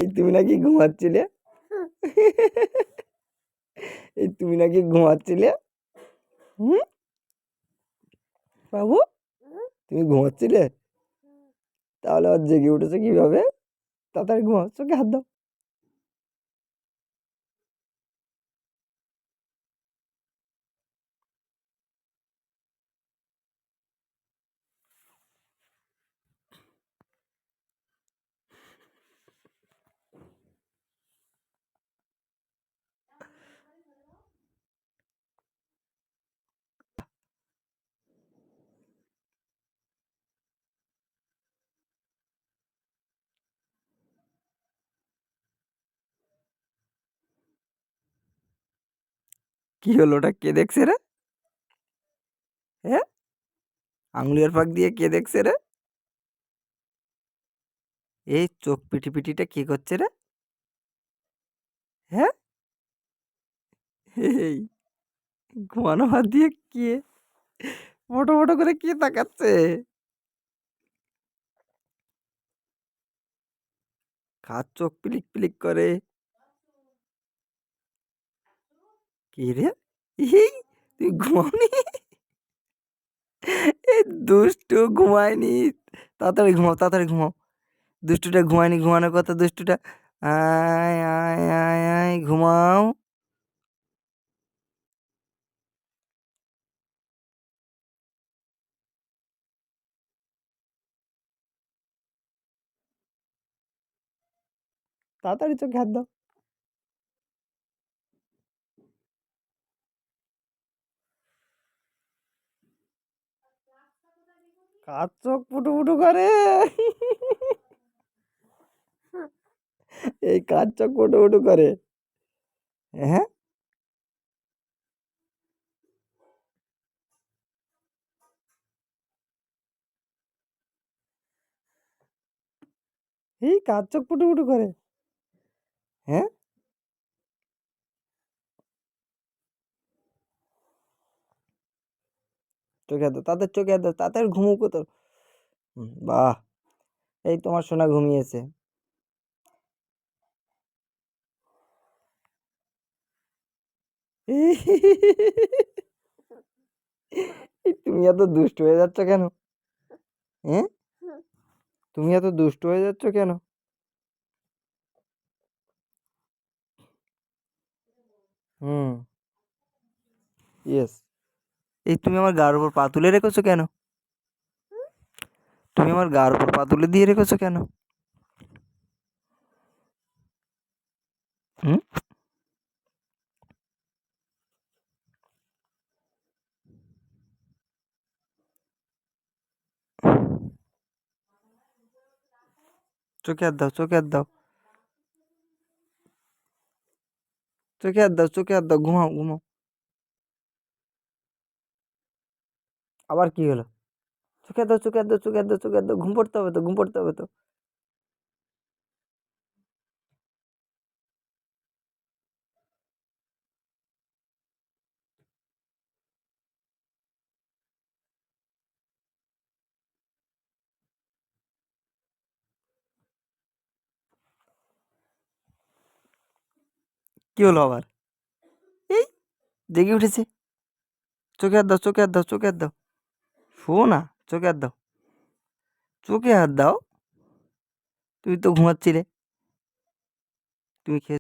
এই তুমি নাকি ঘুমাচ্ছিলে? এই তুমি নাকি ঘুমাচ্ছিলে? হুম বাবু, তুমি ঘুমাচ্ছিলে? তাহলে আর জেগে উঠেছো কিভাবে? তাড়াতাড়ি ঘুমাও, চোখে হাত দাও। কি হলো, ওটা কে দেখছে রে? হ্যাঁ, আঙুলের ফাঁক দিয়ে কে দেখছে রে? এই চোখ পিটিপিটিটা কি করছে রে? হ্যাঁ, এই ঘুমানো হাত দিয়ে কে ফটো ফটো করে কে তাকাচ্ছে? কার চোখ পিলিক পিলিক করে? কি রে? এই তুই ঘুমাওনি? এই দুষ্টু ঘুমায়নি। তাড়াতাড়ি ঘুমাও, তাড়াতাড়ি ঘুমাও। দুষ্টুটা ঘুমায়নি, ঘুমানোর কথা দুষ্টুটা। আয় আয় আয় আয় ঘুমাও। তাড়াতাড়ি চোখে হাত দাও। কার চোখ ফুটু ফুটু করে? এই কার চোখ ফুটু ফুটু করে? হ্যাঁ, এই কার চোখ ফুটু ফুটু করে? হ্যাঁ, চোখে হাত দাও, তাদের চোখে হাত দাও, তাড়াতাড়ি ঘুমুক তো। বাহ, এই তোমার সোনা ঘুমিয়েছে। এই তুমি এত দুষ্ট হয়ে যাচ্ছ কেন? হ্যাঁ, তুমি এত দুষ্ট হয়ে যাচ্ছ কেন? হুম, ইয়েস। এই তুমি আমার গার উপর পা তুলে রেখেছো কেন? তুমি আমার গার উপর পা তুলে দিয়ে রেখেছো কেন? হুম, চোখে হাত দাও, চোখে হাত দাও, চোখে হাত দাও, চোখে হাত দাও, ঘুমাও ঘুমাও। আবার কি হলো? চোখে হাত দাও, চোখে হাত দাও, চোখে হাত দাও, চোখে হাত দাও, ঘুম পড়তে হবে তো, ঘুম পড়তে হবে তো। কি হলো আবার? এই জেগে উঠেছে। চোখে হাত দাও, চোখে হাত দাও, চোখে হাত দাও। শো না, চোখে হাত দাও, চোখে হাত দাও। তুমি তো ঘুমাচ্ছিলে। তুমি খেয়ে